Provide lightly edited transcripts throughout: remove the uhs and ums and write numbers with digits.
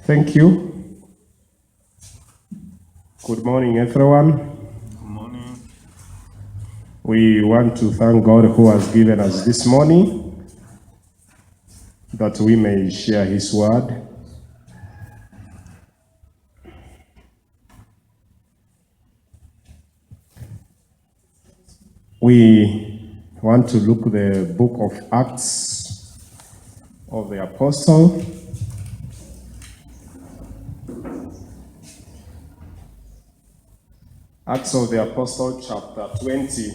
Thank you. Good morning, everyone. Good morning. We want to thank God who has given us this morning that we may share His word. We want to look at the book of Acts of the Apostle. Acts of the Apostle, chapter 20,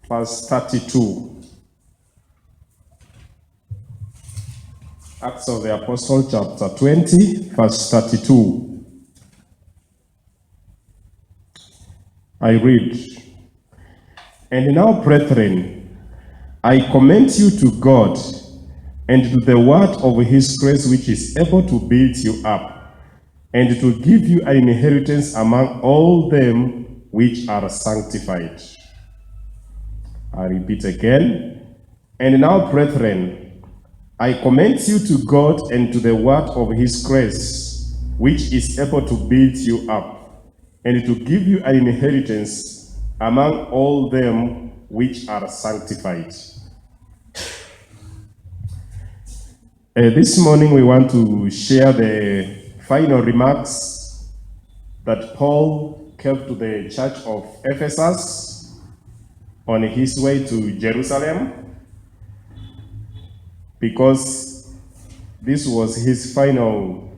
verse 32. Acts of the Apostle, chapter 20, verse 32. I read, "And now, brethren, I commend you to God and to the word of His grace, which is able to build you up and to give you an inheritance among all them which are sanctified." I repeat again. "And now, brethren, I commend you to God and to the word of His grace, which is able to build you up and to give you an inheritance among all them which are sanctified." This morning we want to share the final remarks that Paul gave to the church of Ephesus on his way to Jerusalem, because this was his final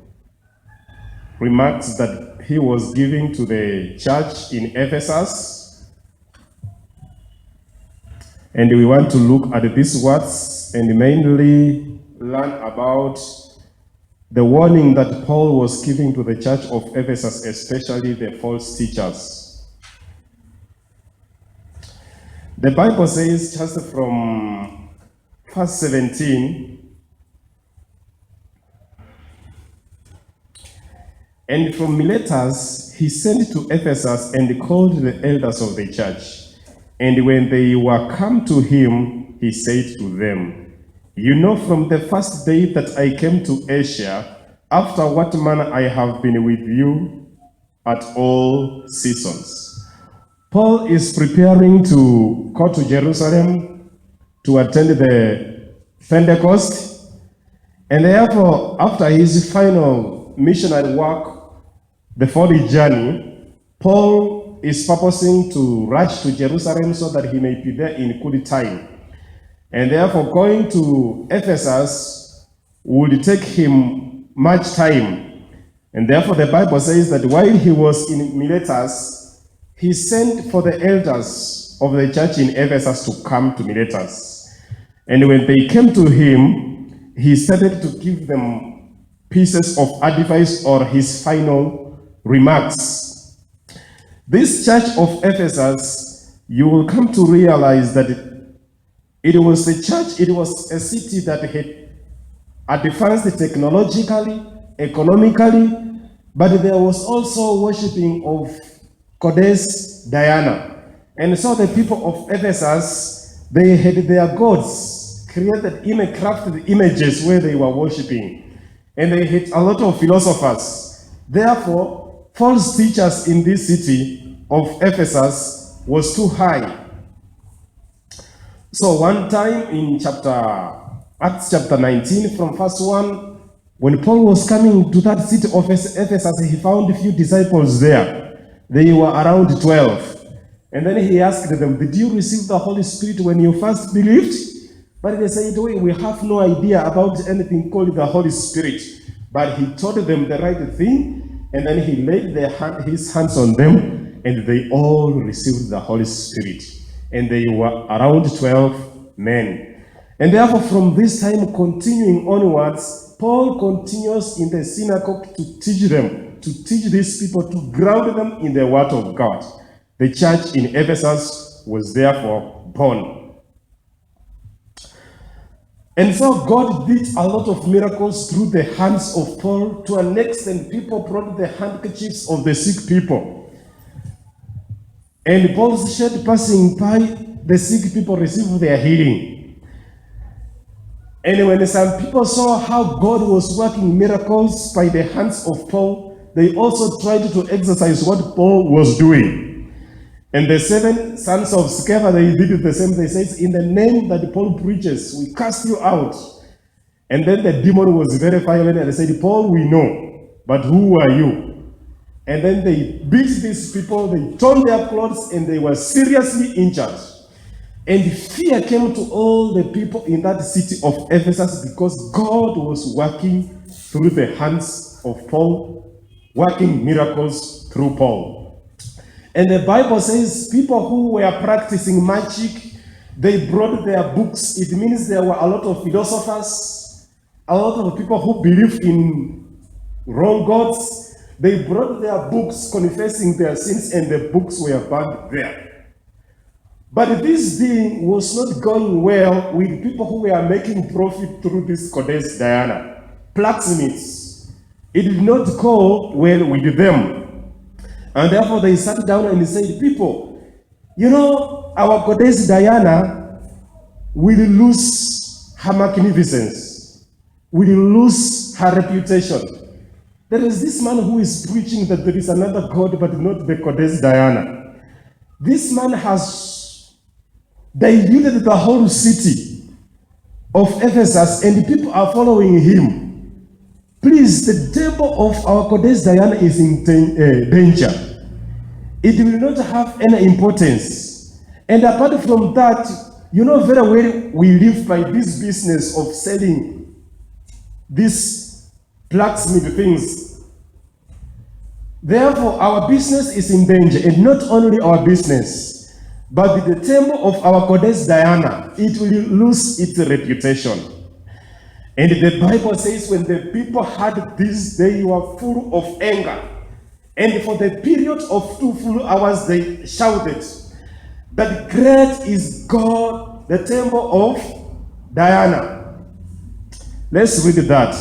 remarks that he was giving to the church in Ephesus. And we want to look at these words and mainly learn about the warning that Paul was giving to the church of Ephesus, especially the false teachers. The Bible says, just from verse 17, "And from Miletus he sent to Ephesus and called the elders of the church. And when they were come to him, he said to them, You know from the first day that I came to Asia, after what manner I have been with you at all seasons." Paul is preparing to go to Jerusalem to attend the Pentecost, and therefore, after his final missionary work, the 40 journey, Paul is purposing to rush to Jerusalem so that he may be there in good time. And therefore, going to Ephesus would take him much time. And therefore, the Bible says that while he was in Miletus, he sent for the elders of the church in Ephesus to come to Miletus. And when they came to him, he started to give them pieces of advice or his final remarks. This church of Ephesus, you will come to realize that it was a church, it was a city that had advanced technologically, economically, but there was also worshipping of goddess Diana. And so the people of Ephesus, they had their gods, created crafted images where they were worshipping. And they had a lot of philosophers. Therefore, false teachers in this city of Ephesus was too high. So one time in Acts chapter 19 from verse 1, when Paul was coming to that city of Ephesus, he found a few disciples there. They were around 12. And then he asked them, "Did you receive the Holy Spirit when you first believed?" But they said, "We have no idea about anything called the Holy Spirit." But he told them the right thing, and then he laid his hands on them, and they all received the Holy Spirit. And they were around 12 men. And therefore, from this time continuing onwards, Paul continues in the synagogue to teach them, to teach these people, to ground them in the word of God. The church in Ephesus was therefore born. And so God did a lot of miracles through the hands of Paul. To an extent, people brought the handkerchiefs of the sick people. And Paul's shed passing by, the sick people received their healing. And when some people saw how God was working miracles by the hands of Paul, they also tried to exercise what Paul was doing. And the 7 sons of Sceva, they did the same. They said, in the name that Paul preaches, we cast you out. And then the demon was very violent and they said, Paul, we know, but who are you? And then they beat these people, they torn their clothes, and they were seriously injured. And fear came to all the people in that city of Ephesus because God was working through the hands of Paul, working miracles through Paul. And the Bible says people who were practicing magic, they brought their books. It means there were a lot of philosophers, a lot of people who believe in wrong gods. They brought their books confessing their sins, and the books were burned there. But this thing was not going well with people who were making profit through this goddess Diana, blacksmiths. It did not go well with them. And therefore they sat down and said, people, you know, our goddess Diana will lose her magnificence, will lose her reputation. There is this man who is preaching that there is another god, but not the goddess Diana. This man has diluted the whole city of Ephesus, and the people are following him. Please, the temple of our goddess Diana is in danger. It will not have any importance. And apart from that, you know very well we live by this business of selling these blacksmith things. Therefore, our business is in danger, and not only our business, but the temple of our goddess Diana, it will lose its reputation. And the Bible says when the people heard this, they were full of anger. And for the period of 2 full hours, they shouted that great is God, the temple of Diana. Let's read that.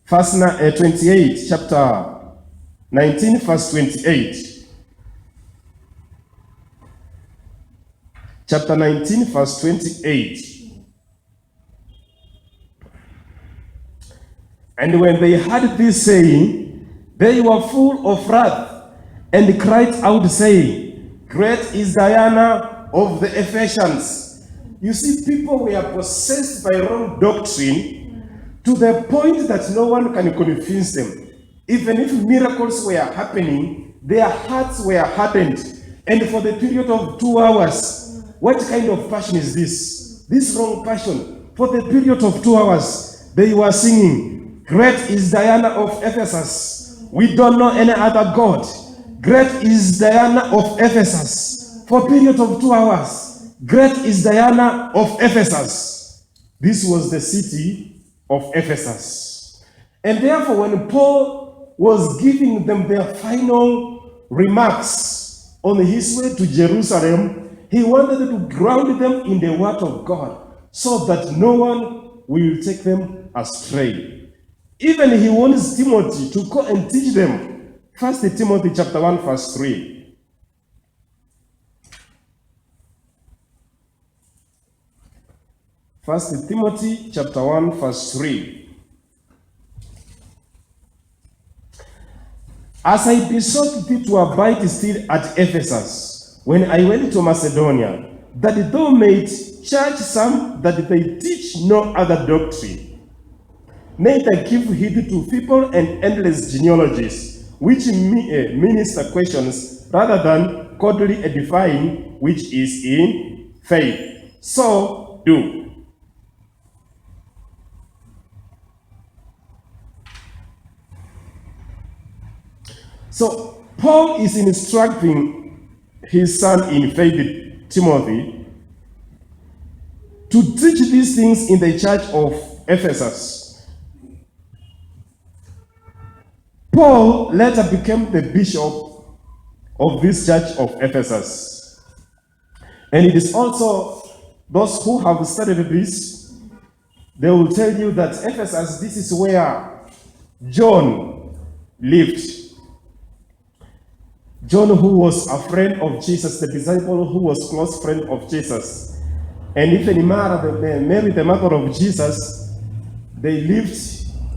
Verse 28, chapter 19, verse 28. Chapter 19, verse 28. And when they heard this saying, they were full of wrath, and cried out, saying, great is Diana of the Ephesians. You see, people were possessed by wrong doctrine to the point that no one can convince them. Even if miracles were happening, their hearts were hardened. And for the period of 2 hours, what kind of passion is this? This wrong passion. For the period of 2 hours, they were singing, great is Diana of Ephesus. We don't know any other God. Great is Diana of Ephesus. For a period of 2 hours, great is Diana of Ephesus. This was the city of Ephesus. And therefore, when Paul was giving them their final remarks on his way to Jerusalem, he wanted to ground them in the word of God so that no one will take them astray. Even he wants Timothy to go and teach them. 1 Timothy chapter 1, verse 3. 1 Timothy chapter 1, verse 3. As I besought thee to abide still at Ephesus, when I went to Macedonia, that thou mayest charge some that they teach no other doctrine, neither give heed to feeble and endless genealogies, which minister questions rather than godly edifying, which is in faith. So do. So Paul is instructing his son in faith, Timothy, to teach these things in the church of Ephesus. Paul later became the bishop of this church of Ephesus. And it is also those who have studied this, they will tell you that Ephesus, this is where John lived. John, who was a friend of Jesus, the disciple who was close friend of Jesus. and even Mary, the mother of Jesus, they lived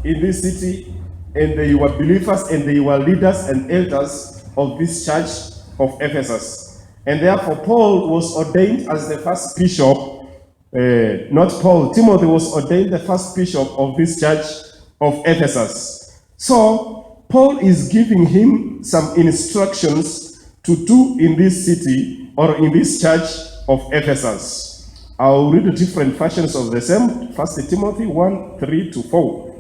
in this city, and they were believers, and they were leaders and elders of this church of Ephesus. And therefore, Paul was ordained as the first bishop. Not Paul, Timothy was ordained the first bishop of this church of Ephesus. So, Paul is giving him some instructions to do in this city or in this church of Ephesus. I'll read the different versions of the same. 1 Timothy 1:3-4.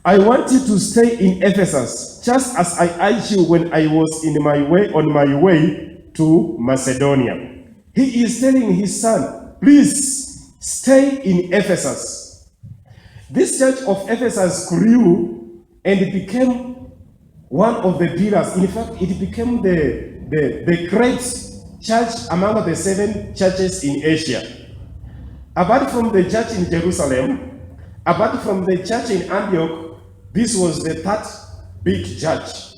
I want you to stay in Ephesus, just as I urged you when I was on my way to Macedonia. He is telling his son, please stay in Ephesus. This church of Ephesus grew and it became one of the pillars. In fact, it became the great church among the 7 churches in Asia. Apart from the church in Jerusalem, apart from the church in Antioch, this was the 3rd big church.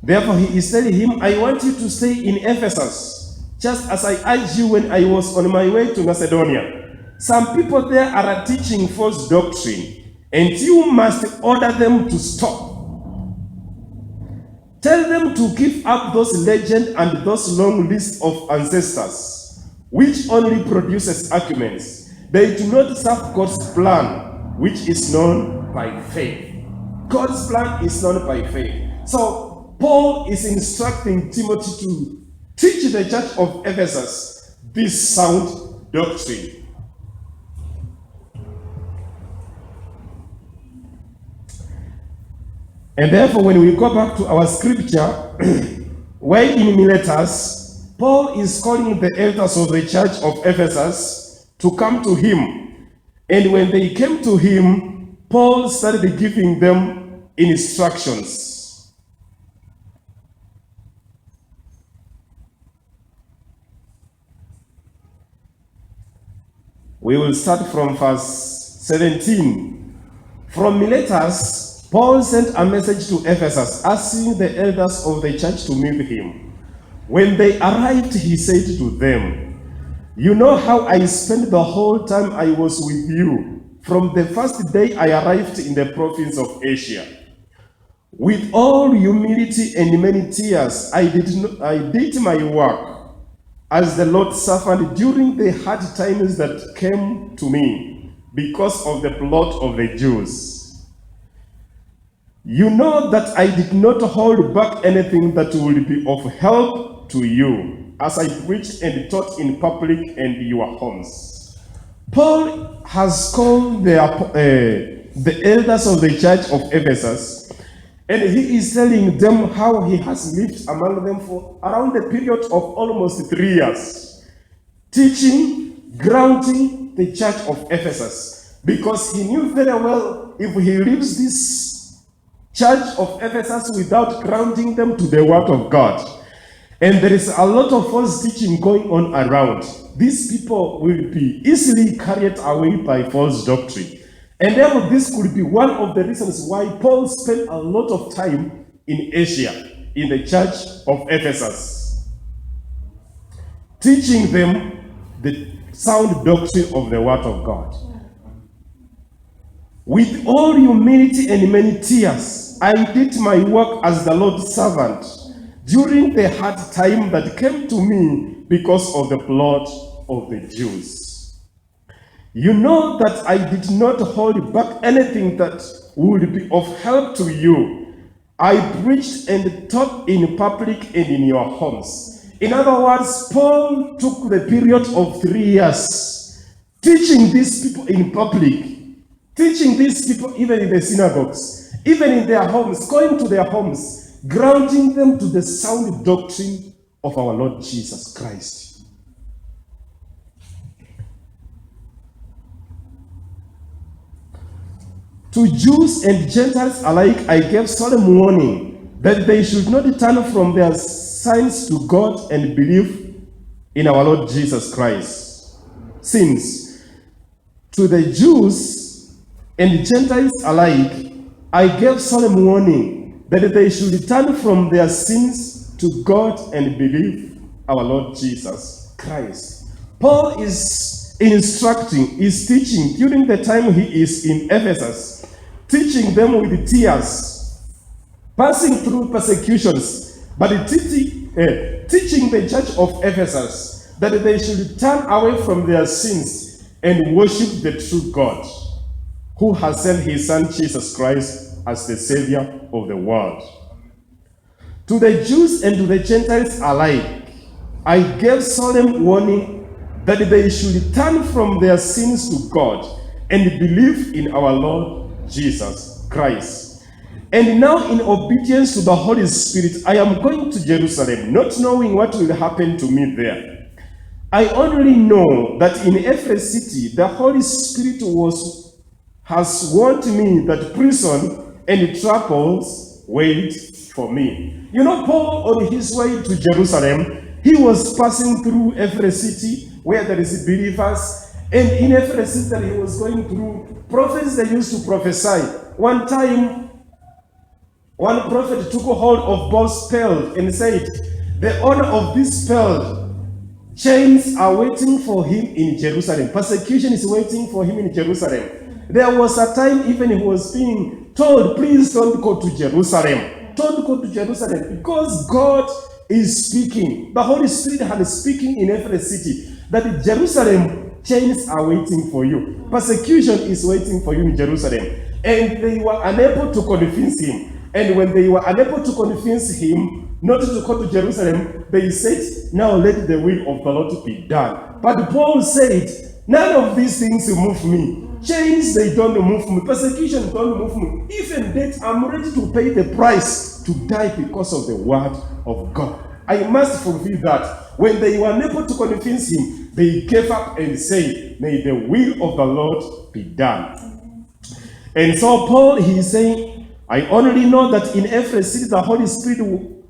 Therefore, he is telling him, I want you to stay in Ephesus, just as I urged you when I was on my way to Macedonia. Some people there are teaching false doctrine, and you must order them to stop. Tell them to give up those legends and those long lists of ancestors, which only produces arguments. They do not serve God's plan, which is known by faith. God's plan is known by faith. So, Paul is instructing Timothy to teach the church of Ephesus this sound doctrine. And therefore, when we go back to our scripture, where in Miletus, Paul is calling the elders of the church of Ephesus to come to him. And when they came to him, Paul started giving them instructions. We will start from verse 17. From Miletus, Paul sent a message to Ephesus, asking the elders of the church to meet him. When they arrived, he said to them, you know how I spent the whole time I was with you, from the first day I arrived in the province of Asia. With all humility and many tears, I did my work as the Lord's servant during the hard times that came to me because of the plot of the Jews. You know that I did not hold back anything that would be of help to you, as I preached and taught in public and your homes. Paul has called the elders of the church of Ephesus, and he is telling them how he has lived among them for around the period of almost 3 years, teaching, grounding the church of Ephesus, because he knew very well if he leaves this church of Ephesus without grounding them to the word of God, and there is a lot of false teaching going on around, these people will be easily carried away by false doctrine. And therefore, this could be one of the reasons why Paul spent a lot of time in Asia, in the church of Ephesus, teaching them the sound doctrine of the Word of God. With all humility and many tears, I did my work as the Lord's servant during the hard time that came to me because of the blood of the Jews. You know that I did not hold back anything that would be of help to you. I preached and taught in public and in your homes. In other words, Paul took the period of 3 years teaching these people in public, teaching these people even in the synagogues, even in their homes, going to their homes, grounding them to the sound doctrine of our Lord Jesus Christ. To Jews and Gentiles alike, I gave solemn warning that they should not turn from their sins to God and believe in our Lord Jesus Christ. Since to the Jews and Gentiles alike, I gave solemn warning that they should turn from their sins to God and believe our Lord Jesus Christ. Paul is instructing, is teaching during the time he is in Ephesus, teaching them with tears, passing through persecutions, but teaching the church of Ephesus that they should turn away from their sins and worship the true God, who has sent his Son Jesus Christ as the Savior of the world. To the Jews and to the Gentiles alike, I gave solemn warning that they should turn from their sins to God and believe in our Lord Jesus Christ. And now, in obedience to the Holy Spirit, I am going to Jerusalem, not knowing what will happen to me there. I only know that in every city the Holy Spirit has warned me that prison and troubles wait for me. You know, Paul, on his way to Jerusalem, he was passing through every city where there is believers, and in every city that he was going through, prophets, they used to prophesy. One time, one prophet took a hold of Paul's belt and said, the owner of this belt, chains are waiting for him in Jerusalem. Persecution is waiting for him in Jerusalem. There was a time even he was being told, please don't go to Jerusalem. Don't go to Jerusalem, because God is speaking. The Holy Spirit is speaking in every city that Jerusalem, chains are waiting for you. Persecution is waiting for you in Jerusalem. And they were unable to convince him. And when they were unable to convince him not to go to Jerusalem, they said, now let the will of the Lord be done. But Paul said, none of these things move me. Chains, they don't move me. Persecution don't move me. Even death, I'm ready to pay the price to die because of the word of God. I must fulfill that. When they were unable to convince him, they gave up and said, may the will of the Lord be done. And so Paul, he is saying, I only know that in every city the Holy Spirit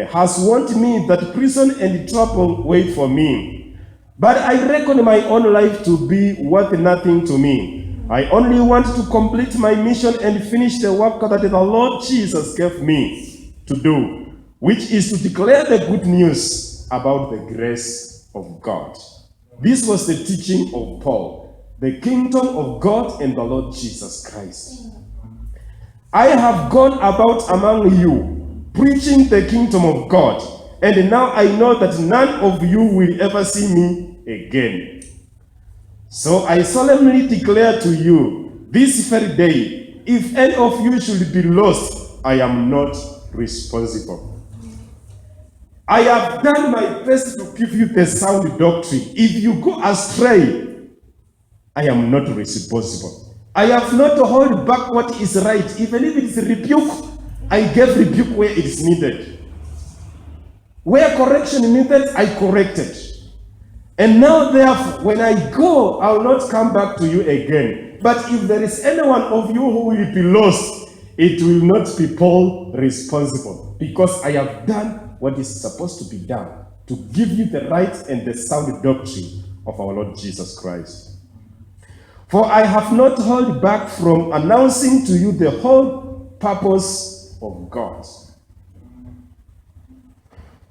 has warned me that prison and trouble wait for me. But I reckon my own life to be worth nothing to me. I only want to complete my mission and finish the work that the Lord Jesus gave me to do, which is to declare the good news about the grace of God. This was the teaching of Paul, the kingdom of God and the Lord Jesus Christ. I have gone about among you, preaching the kingdom of God, and now I know that none of you will ever see me again. So I solemnly declare to you this very day, if any of you should be lost, I am not responsible. I have done my best to give you the sound doctrine. If you go astray, I am not responsible. I have not held back what is right. Even if it is rebuke, I gave rebuke where it is needed. Where correction needed, I corrected. And now, therefore, when I go, I will not come back to you again. But if there is any one of you who will be lost, it will not be Paul responsible, because I have done what is supposed to be done to give you the right and the sound doctrine of our Lord Jesus Christ. For I have not held back from announcing to you the whole purpose of God.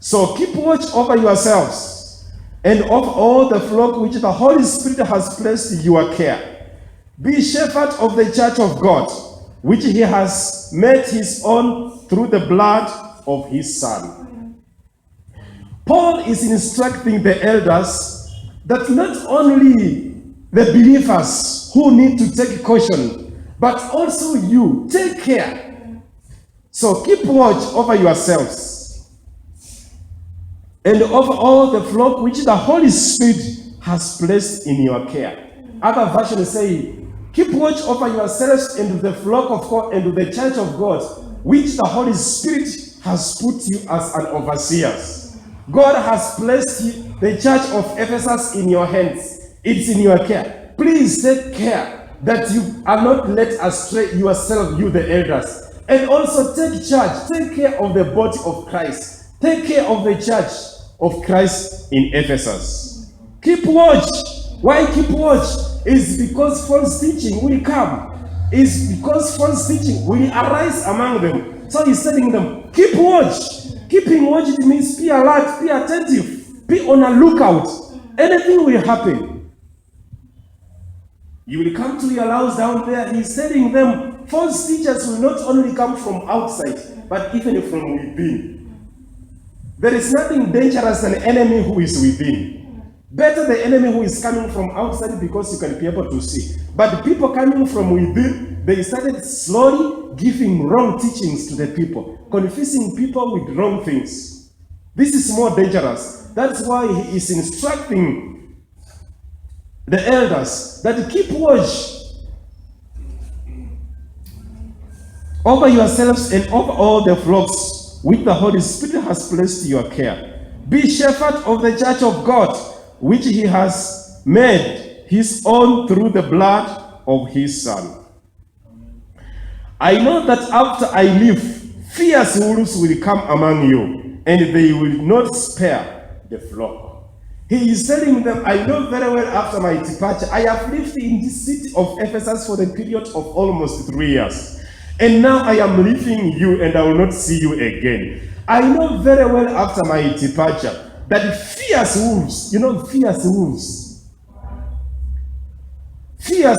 So keep watch over yourselves and of all the flock which the Holy Spirit has placed in your care. Be shepherd of the church of God, which he has made his own through the blood of his Son. Paul is instructing the elders that not only the believers who need to take caution, but also you, take care. So keep watch over yourselves and of all the flock which the Holy Spirit has placed in your care. Other versions say, keep watch over yourselves and the flock of God and the church of God, which the Holy Spirit has put you as an overseer. God has placed the church of Ephesus in your hands. It's in your care. Please take care that you are not led astray yourself, you the elders. And also take charge, take care of the body of Christ. Take care of the church of Christ in Ephesus. Keep watch. Why keep watch? It's because false teaching will come. It's because false teaching will arise among them. So he's telling them, keep watch. Keeping watch, it means be alert, be attentive. Be on a lookout. Anything will happen. You will come to your house down there. He's telling them, false teachers will not only come from outside, but even from within. There is nothing dangerous than an enemy who is within. Better the enemy who is coming from outside because you can be able to see. But the people coming from within, they started slowly giving wrong teachings to the people, confusing people with wrong things. This is more dangerous. That's why he is instructing the elders that keep watch over yourselves and over all the flocks which the Holy Spirit has placed to your care. Be shepherd of the church of God, which he has made his own through the blood of his Son. I know that after I leave, fierce wolves will come among you, and they will not spare the flock. He is telling them, I know very well after my departure, I have lived in this city of Ephesus for the period of almost 3 years. And now I am leaving you, and I will not see you again. I know very well after my departure that fierce wolves, fierce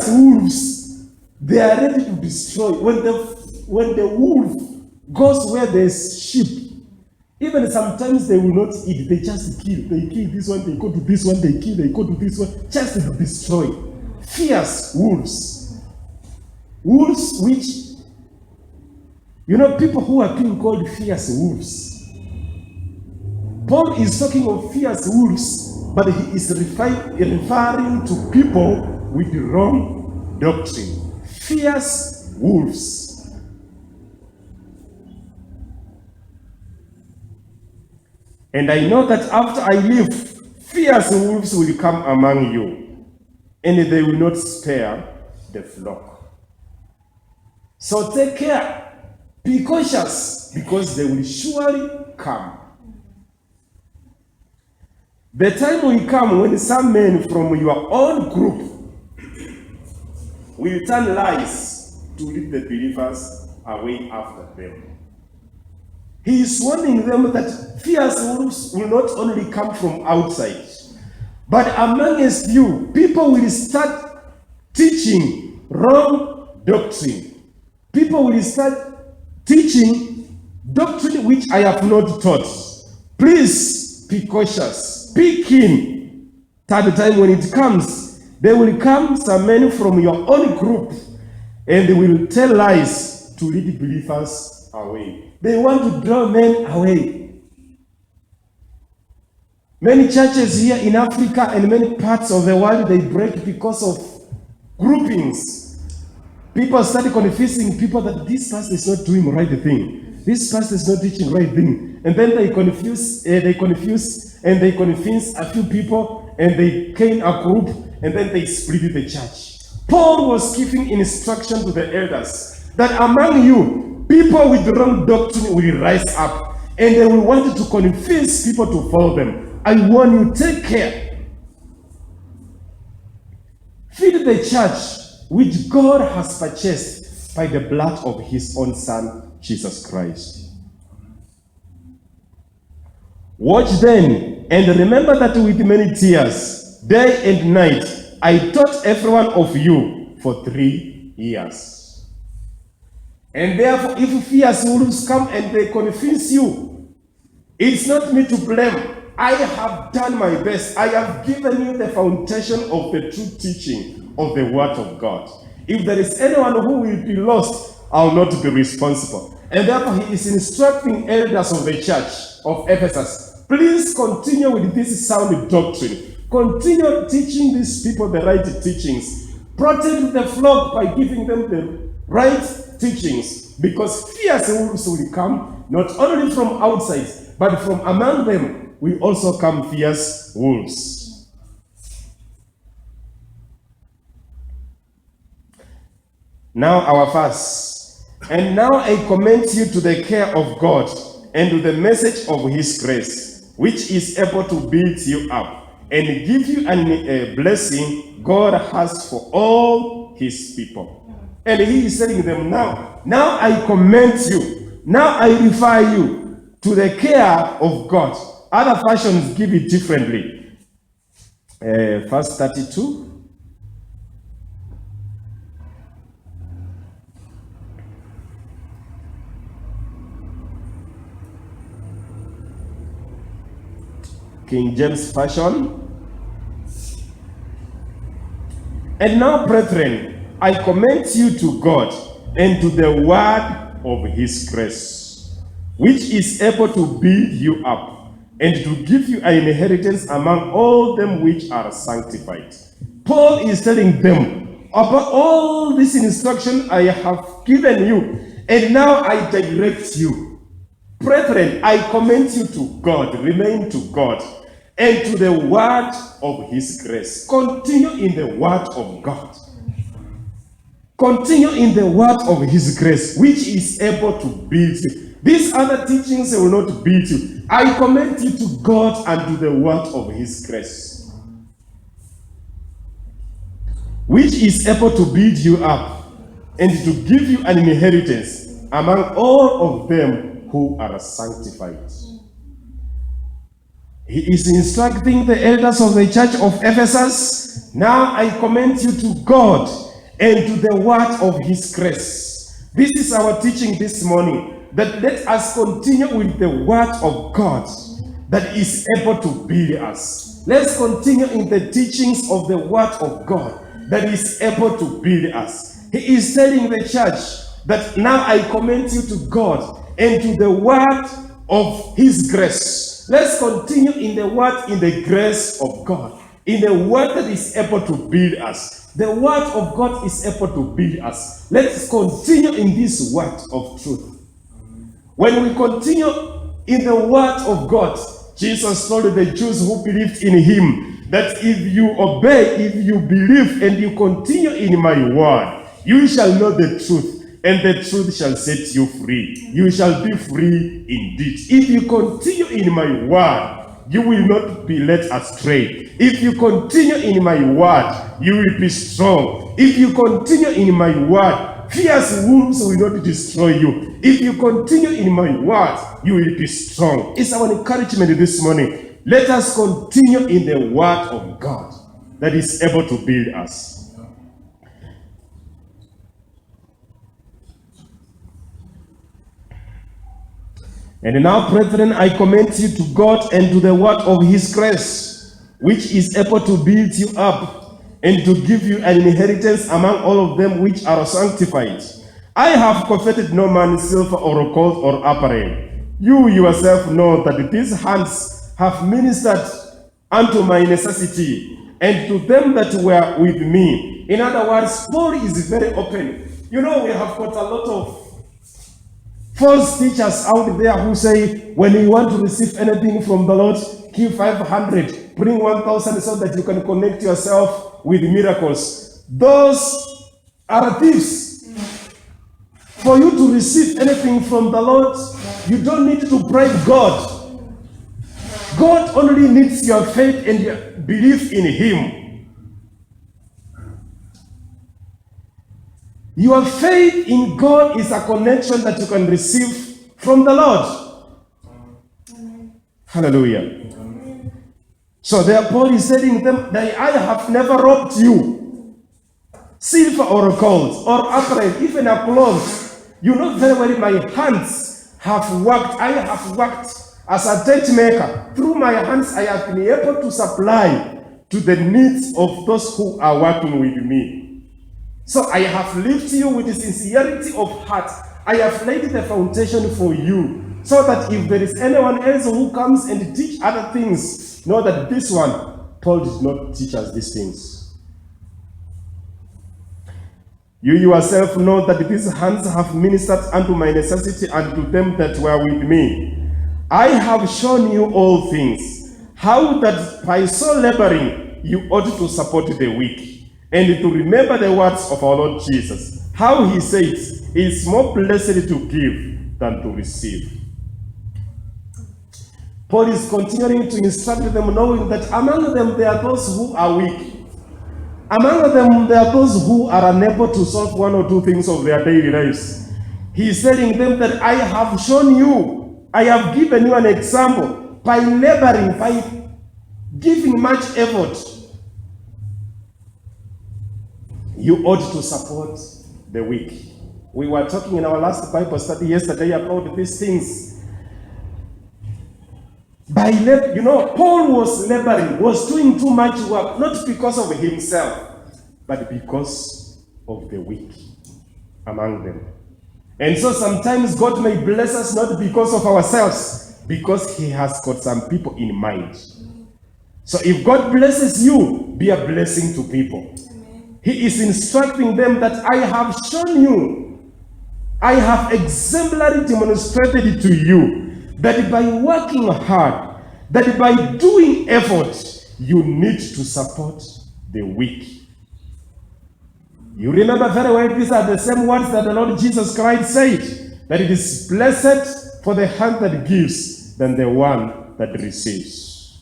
wolves, they are ready to destroy. When the wolf goes where there's sheep, even sometimes they will not eat, they just kill. They kill this one, they go to this one, they kill, they go to this one, just to destroy. Fierce wolves. Wolves which, people who are being called fierce wolves. Paul is talking of fierce wolves, but he is referring to people with the wrong doctrine. Fierce wolves. And I know that after I leave, fierce wolves will come among you, and they will not spare the flock. So take care, be cautious, because they will surely come. The time will come when some men from your own group will turn lies to lead the believers away after them. He is warning them that fierce wolves will not only come from outside, but amongst you, people will start teaching wrong doctrine. People will start teaching doctrine which I have not taught. Please be cautious. Be keen. Third time when it comes, there will come some men from your own group, and they will tell lies to lead believers away. They want to draw men away. Many churches here in Africa and many parts of the world, they break because of groupings. People start confusing people that this pastor is not doing the right thing. This pastor is not teaching the right thing. And then they confuse, and they convince a few people, and they gain a group, and then they split the church. Paul was giving instruction to the elders that among you, people with the wrong doctrine will rise up, and they will want to convince people to follow them. I warn you, take care. Feed the church which God has purchased by the blood of his own Son, Jesus Christ. Watch then, and remember that with many tears, day and night, I taught every one of you for 3 years. And therefore, if fierce wolves come and they convince you, it's not me to blame. I have done my best. I have given you the foundation of the true teaching of the Word of God. If there is anyone who will be lost, I will not be responsible. And therefore, he is instructing elders of the church of Ephesus, please continue with this sound doctrine. Continue teaching these people the right teachings. Protect the flock by giving them the right teachings, because fierce wolves will come not only from outside, but from among them will also come fierce wolves. Now our verse. And now I commend you to the care of God and to the message of his grace, which is able to build you up and give you a blessing God has for all his people. And he is telling them now I commend you, now I refer you to the care of God Other versions give it differently. Verse 32. King James Version. And now, brethren, I commend you to God and to the word of his grace, which is able to build you up and to give you an inheritance among all them which are sanctified. Paul is telling them about all this instruction I have given you, and now I direct you. Brethren, I commend you to God, remain to God, and to the word of his grace. Continue in the word of God. Continue in the word of his grace, which is able to build you. These other teachings will not build you. I commend you to God and to the word of his grace, which is able to build you up and to give you an inheritance among all of them who are sanctified. He is instructing the elders of the church of Ephesus. Now I commend you to God and to the word of his grace. This is our teaching this morning, that let us continue with the word of God that is able to build us. Let's continue in the teachings of the word of God that is able to build us. He is telling the church that now I commend you to God and to the word of his grace. Let's continue in the word, in the grace of God, in the word that is able to build us. The word of God is able to build us. Let's continue in this word of truth. When we continue in the word of God, Jesus told the Jews who believed in him that if you obey, if you believe, and you continue in my word, you shall know the truth, and the truth shall set you free. You shall be free indeed. If you continue in my word, you will not be led astray. If you continue in my word, you will be strong. If you continue in my word, fierce wolves will not destroy you. If you continue in my word, you will be strong. It's our encouragement this morning. Let us continue in the word of God that is able to build us. And now, brethren, I commend you to God and to the word of his grace, which is able to build you up and to give you an inheritance among all of them which are sanctified. I have coveted no man's silver or gold or apparel. You yourself know that these hands have ministered unto my necessity and to them that were with me. In other words, Paul is very open. You know, we have got a lot of false teachers out there who say, when you want to receive anything from the Lord, give 500, bring 1,000 so that you can connect yourself with miracles. Those are thieves. For you to receive anything from the Lord, you don't need to bribe God. God only needs your faith and your belief in him. Your faith in God is a connection that you can receive from the Lord. Amen. Hallelujah. Amen. So therefore Paul is telling them that I have never robbed you. Silver or gold or apparel, even a cloth. You know very well my hands have worked. I have worked as a tent maker. Through my hands I have been able to supply to the needs of those who are working with me. So I have lived you with the sincerity of heart. I have laid the foundation for you, so that if there is anyone else who comes and teach other things, know that this one, Paul did not teach us these things. You yourself know that these hands have ministered unto my necessity and to them that were with me. I have shown you all things, how that by so laboring you ought to support the weak, and to remember the words of our Lord Jesus, how he says, it is more blessed to give than to receive. Paul is continuing to instruct them, knowing that among them there are those who are weak. Among them there are those who are unable to solve one or two things of their daily lives. He is telling them that I have shown you, I have given you an example, by laboring, by giving much effort, you ought to support the weak. We were talking in our last Bible study yesterday about these things. Paul was laboring, was doing too much work, not because of himself, but because of the weak among them. And so sometimes God may bless us not because of ourselves, because he has got some people in mind. So if God blesses you, be a blessing to people. Amen. He is instructing them that I have shown you, I have exemplarily demonstrated to you that by working hard, that by doing effort, you need to support the weak. You remember very well, these are the same words that the Lord Jesus Christ said, that it is blessed for the hand that gives than the one that receives.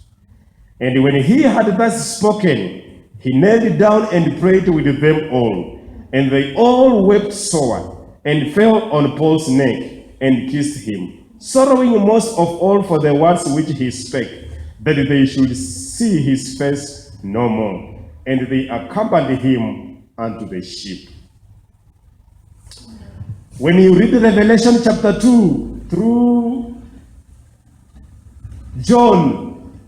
And when he had thus spoken, he knelt down and prayed with them all. And they all wept sore, and fell on Paul's neck, and kissed him, sorrowing most of all for the words which he spake, that they should see his face no more. And they accompanied him unto the ship. When you read Revelation chapter 2 through John,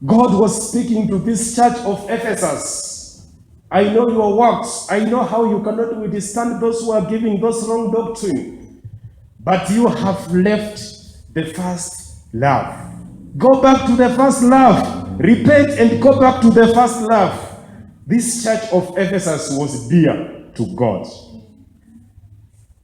God was speaking to this church of Ephesus. I know your works. I know how you cannot withstand those who are giving those wrong doctrine. But you have left the first love. Go back to the first love. Repent and go back to the first love. This church of Ephesus was dear to God.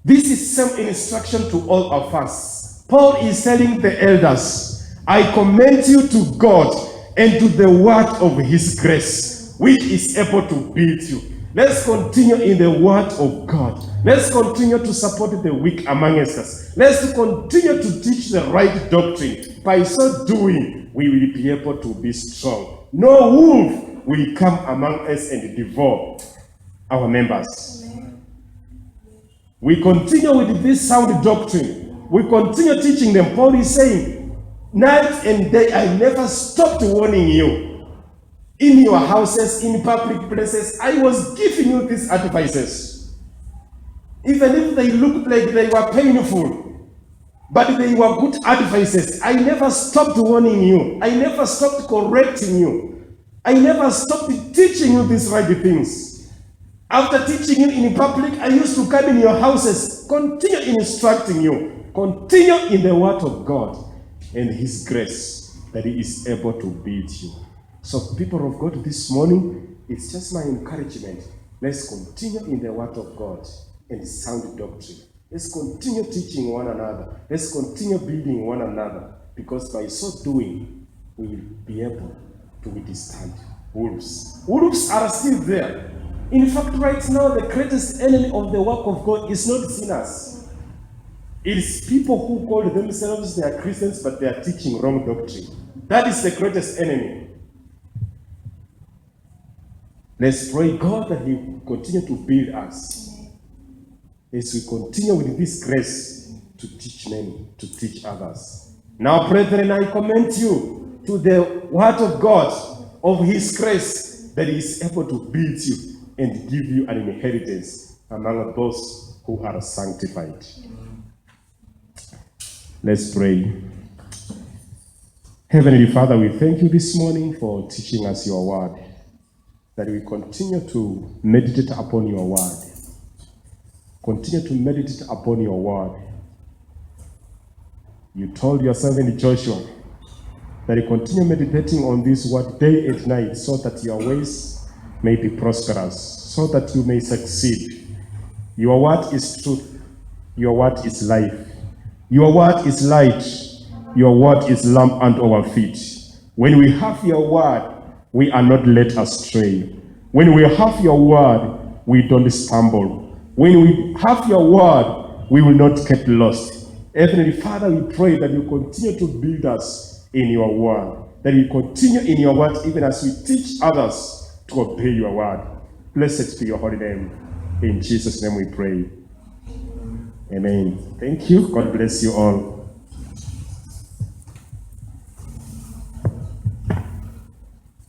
This is same instruction to all of us. Paul is telling the elders, I commend you to God and to the word of his grace, which is able to build you. Let's continue in the word of God. Let's continue to support the weak among us. Let's continue to teach the right doctrine. By so doing, we will be able to be strong. No wolf will come among us and devour our members. Amen. We continue with this sound doctrine. We continue teaching them. Paul is saying, night and day I never stopped warning you. In your houses, in public places, I was giving you these advices. Even if they looked like they were painful, but they were good advices. I never stopped warning you. I never stopped correcting you. I never stopped teaching you these right things. After teaching you in public, I used to come in your houses, continue instructing you, continue in the word of God and his grace that he is able to build you. So people of God, this morning, it's just my encouragement. Let's continue in the word of God and sound doctrine. Let's continue teaching one another. Let's continue building one another, because by so doing, we will be able to withstand wolves. Wolves are still there. In fact, right now, the greatest enemy of the work of God is not sinners. It is people who call themselves they are Christians, but they are teaching wrong doctrine. That is the greatest enemy. Let's pray God that he will continue to build us as we continue with this grace to teach men, to teach others. Now, brethren, I commend you to the word of God, of his grace, that he is able to build you and give you an inheritance among those who are sanctified. Let's pray. Heavenly Father, we thank you this morning for teaching us your word, that we continue to meditate upon your word. Continue to meditate upon your word. You told your servant Joshua that you continue meditating on this word day and night, so that your ways may be prosperous, so that you may succeed. Your word is truth. Your word is life. Your word is light. Your word is lamp unto our feet. When we have your word, we are not led astray. When we have your word, we don't stumble. When we have your word, we will not get lost. Heavenly Father, we pray that you continue to build us in your word, that we continue in your word even as we teach others to obey your word. Blessed be your holy name. In Jesus' name we pray. Amen. Thank you. God bless you all.